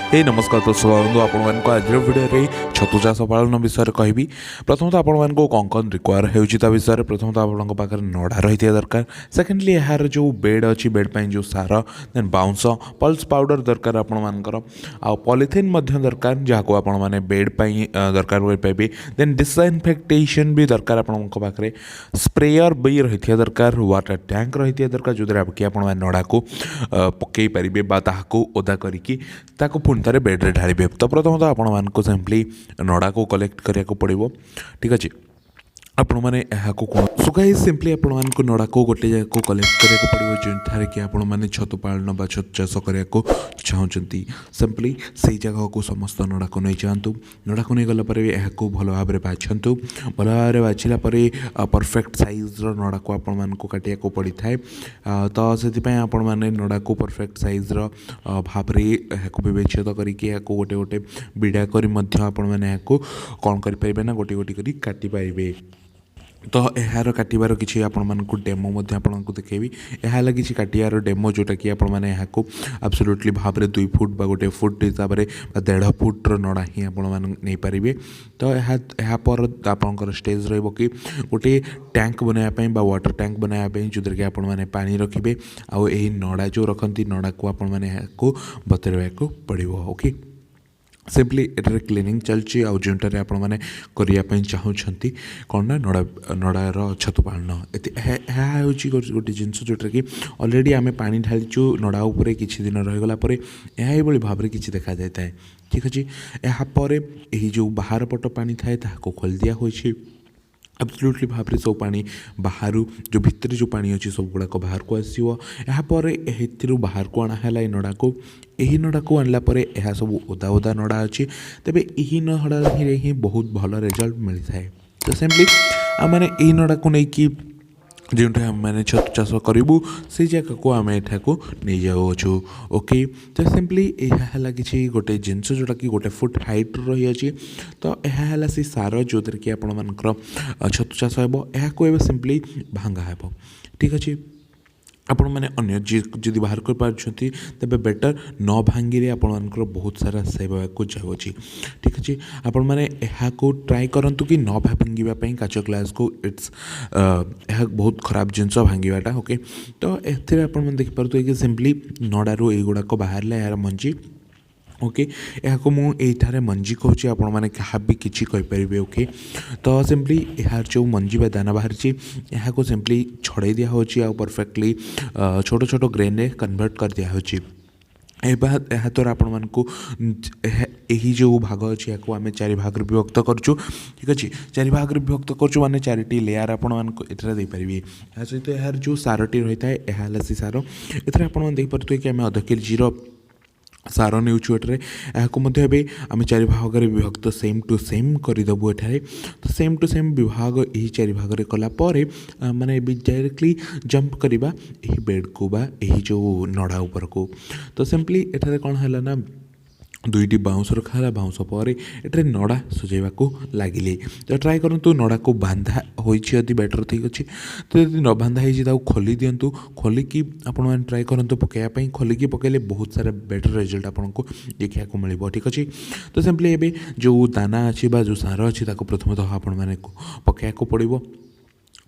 हे नमस्कार दर्शक बंधु आपको आज भिडियो छतु चाष पालन विषय कहि प्रथम आपको कौन कौन रिक्वायर होता विषय प्रथम आप पाखे नड़ा रही दरकार सेकेंडली यार जो बेड अच्छी बेड पर जो सार देन बाउंस पल्स पाउडर दरकार आपर पॉलिथिन दरकार जहाँ आपने बेड दरकार पाइबे देन डिसइनफेक्टेशन भी दरकार आपे स्प्रेयर भी रही दरकार वाटर टैंक रही दरकार जो कि आप नड़ा को पकई पारे ओदा करके पुणी थे बेड्रे ढाड़े तो प्रथम तो आपको सिंपली नड़ा को कलेक्ट करने को पड़ो ठीक अच्छे आपण मैंने कौन सुखाई सिंपली आपको नड़ा को गोटे जगह को कलेक्ट करने पड़ो जो कि आपण मैंने छतु पालन छतु चाष करने को चाहते सिंपली से जगह को समस्त नड़ा को नहीं जातु नड़ा को नहीं गलापर भल भाव में बाछतु भल भाव में बाछला परफेक्ट सैज्र नड़ा को आपण को काटिया को पड़ी थाए तो से आपण मैंने नड़ा को परफेक्ट सैज्र भाव में विवेचित करके गोटे गोटे विड़ा कर कौन करें ना गोटे गोटे कर काटी पारे तो यार काटार किसी आपको डेमो आपको देखेबी यह किसी काटार डेमो जोटा कि आपने एब्सोल्युटली भाव में 2 फुट बा गोटे फुट हिसाब से 1.5 फुट्र नड़ा ही आपरे तो यापर आपंकर स्टेज रही गोटे टैंक बनायापी वाटर टैंक बनायापी जो कि आपने पानी रखिए आउ यही नड़ा जो रखती नड़ा को आपको बतरवा को पड़ो ओके सिंपली एटारे क्लीनिंग चलती आउ जोटारे आपने करने चाहते कौन ना नड़ार छतु पालन गोटे जिनस जोटा कि अलरेडी आम पा ढालीचु नड़ा उपर किसी दिन रहीगला यह भाव में किसी देखा जाए था ठीक अच्छे यापर यही जो बाहर पट पानी थाए खोल दिया होइछि एब्सोल्युटली भाव में सब पानी बाहर जो भितर जो पानी अच्छी सब गुड़ाक बाहर को आसो यापर बाहर को आना नड़ा को यही नड़ा को आनला यह सब ओदा ओदा नड़ा अच्छी तेज यही नड़ा ही बहुत भल रिजल्ट मिलता है तो सिंपली आमने यही नड़ा को लेकिन जो मैंने छतु चाष करूँ से जगह को आम एठाक नहीं जाऊँ ओके तो सिंपली यह किसी गोटे जिनस जोटा कि गोटे फुट हाइट रही अच्छी तो यह से सार जो कि आपर छतु चाष हो सिंपली भांगा हे ठीक अच्छे आपण मैंने अन्य जी बाहर कर पार्टी तेज बेटर न भांगी आपर बहुत सारा सेव को जाऊँगी ठीक अच्छे आपण मैंने ट्राए करूँ कि न भांगापी काच ग्लास को इट्स यह बहुत खराब जिनस भांगाटा ओके तो ये देखिपे कि सिंपली नड़ारू युड़ाक बाहर यार मंजी ओके यहाँ मुझे मंजी कहूँ आपण मैंने क्या भी किसी कहींपारे ओके तो सिंपली यार जो मंजी बा दाना बाहरी यहाँ को सिंपली छड़े दिया परफेक्टली छोट छोट ग्रेन रे कन्वर्ट कर दिया यह द्वारा आपण मानक यही जो भाग अच्छी या आम 4 भाग विभक्त करुँ ठीक अच्छे 4 भाग विभक्त करुँ माने 4टी लेयर आपरे सहित यार जो सारटी रही है यह सी सार एपे देखिए कि आम 0.5 kg सार नेउछुएट्रे आम 4 भाग में विभक्त सेम टू सेम करदेबू एठारे तो सेम टू सेम विभाग यही 4 भाग में कलापर माने डायरेक्टली जंप करवा यही बेड को बा यही जो नड़ा ऊपर को तो सिंपली एठारे कौन है ना 2टी बाउंस रखा बाउंस पर ये नड़ा सजाइवा को लगिले तो ट्राए करूँ नड़ा को बांधा होती बेटर ठीक अच्छे तो यदि न बांधा हो खोली दिंतु खोलिकी आपण ट्राए करूँ पकड़ापी खोलिकी पकड़े बहुत सारा बेटर रिजल्ट आपको देखा मिले ठीक अच्छे तो सिंपली एवं जो दाना अच्छी जो सार अच्छी प्रथमतः आपण मैंने पकड़ा पड़ो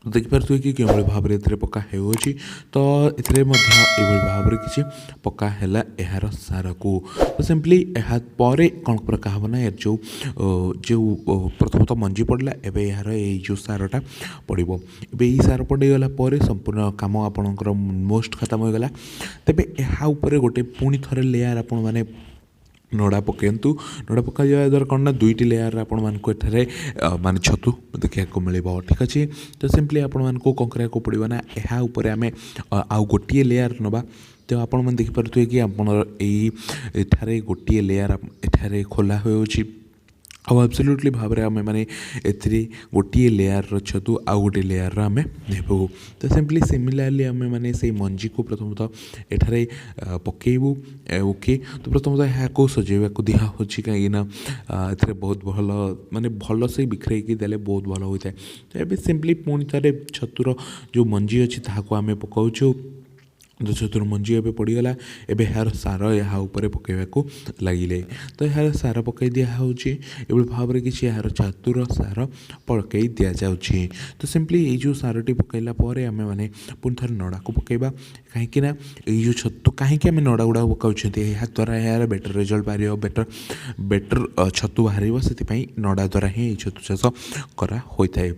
देखिपे कि किभली भाव में पका हो तो ये भाव में किसी पका है यार सार को तो सिंपली यहाँ कौन पकाब ना जो जो प्रथम तो मंजी पड़ा एवं यार जो सारटा पड़ो ये सार पड़गला संपूर्ण कम आपणकर मोस्ट खत्म होगा तेज यहाँ गोटे पुणी थे लेयर आपण मैंने नड़ा पकातु नड़ा पक द्वारा कौन ना 2टी लेयर आपण मानक माने छतु देखा मिले ठीक अच्छे तो सिंपली आपण मानक कौन कराया पड़ो ना यहाँ उपर आम आउ गोटे लेयर नवा तो आपण मैंने देखिपे कि आपठारे गोटे लेयर एठारे खोला हो एब्सोल्युटली भाव में आम मैंने गोटे लेयर छतु आउ गोटे लेयर आम नेबू तो सिंपली सिमिलारली आम मैंने से मंजी को प्रथमतः एठारे पकेबू ओके तो प्रथमतः यहाँ को सजाइवा को दिया हो कहीं बहुत भल माने भल से बिखरेकी देले बहुत भल होता है तो ये सिंपली पुणी थे छतुर जो मंजी अच्छी ताको आम पकाऊँ तो छतुर मंजी एबे पड़गला एबे यार सार या उपरे पकेबाकू लगिले तो यार सार पकई दिया होची एबे भाव रे किछि यार छतुर सार पकई दिया जाउछि तो सिंपली ए जो सारटी पकैला परे आमे माने पुन थर नडा को पकेबा काहेकि ना ए जो छतु काहेकि आमे नडा गुडा पकाउछथि या द्वारा यार बेटर रिजल्ट पारियो बेटर छतु बाहरिबो सेति पई नडा द्वारा ही छतु चाष करा होइथाय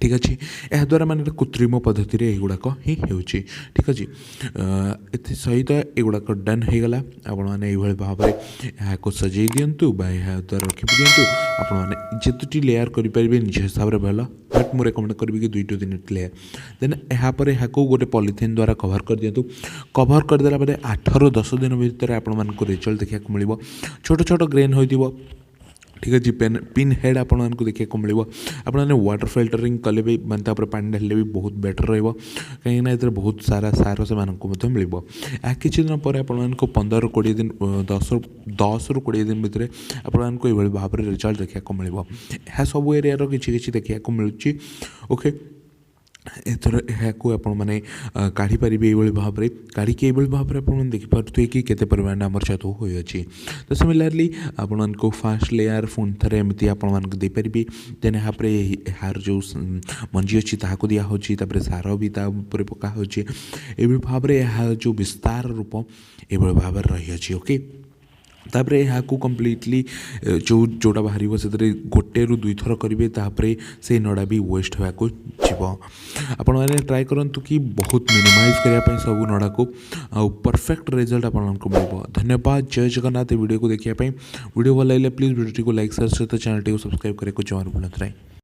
ठीक अच्छे याद्वारा माने कृत्रिम पद्धति युवाक ही होची ठीक अच्छे ए सहित युवाक डन हो गला आपण मैंने भाव में यहाँ सजै दिंतु द्वारा रखी दिंतु आपने जितुटी लेयर करेंगे निज हिसाब से भल बट मुझे रेकमेंड करी कि 2 to 3 लेयर देन यापर यहाँ गोटे पॉलिथिन द्वारा कवर कर दिंतु कवर करदेला 8 ରୁ 10 दिन भितर आपको रिजल्ट देखा मिल छोट छोट ग्रेन हो ठीक अच्छे पिन हेड आपको देखा मिले आपने वाटर फिल्टरिंग कले भी मानते पानी ढाले भी बहुत बेटर रहा कहीं बहुत सारा सार से मिल किसी दिन पर आपको 15 ରୁ 20 दिन 10 ରୁ 20 दिन भितर आपको ये भाव में रिजल्ट देखा मिल सब एरिया किसी देखा मिलूँ ओके एथर यहाँ आपने काढ़ी पारे ये भाव में काढ़ी ये भाव में आप देखिपे कि केते परिमाण आम छतु होती तो सिमिलारली आपको फास्ट लेयर पुणी थे एमती आपपारे देन यहाँ यार जो मंजी अच्छी ताकू दिखाई सार भी पका ये भाव में यह जो विस्तार रूप ये भाव रही ओके तापर यहाँ कम्प्लीटली जोटा बाहर से 1 ରୁ 2 थर करेंगे से नड़ा भी वेस्ट होगा जीव आपण मैंने ट्राए करूँ कि बहुत मिनिमाइज करने सब नड़ा को परफेक्ट रिजल्ट आपको मिल धन्यवाद जय जगन्नाथ वीडियो को देखापी वीडियो भल लगे प्लीज वीडियो को लाइक शेयर सहित चैनल को सब्सक्राइब करने को जमार भूल।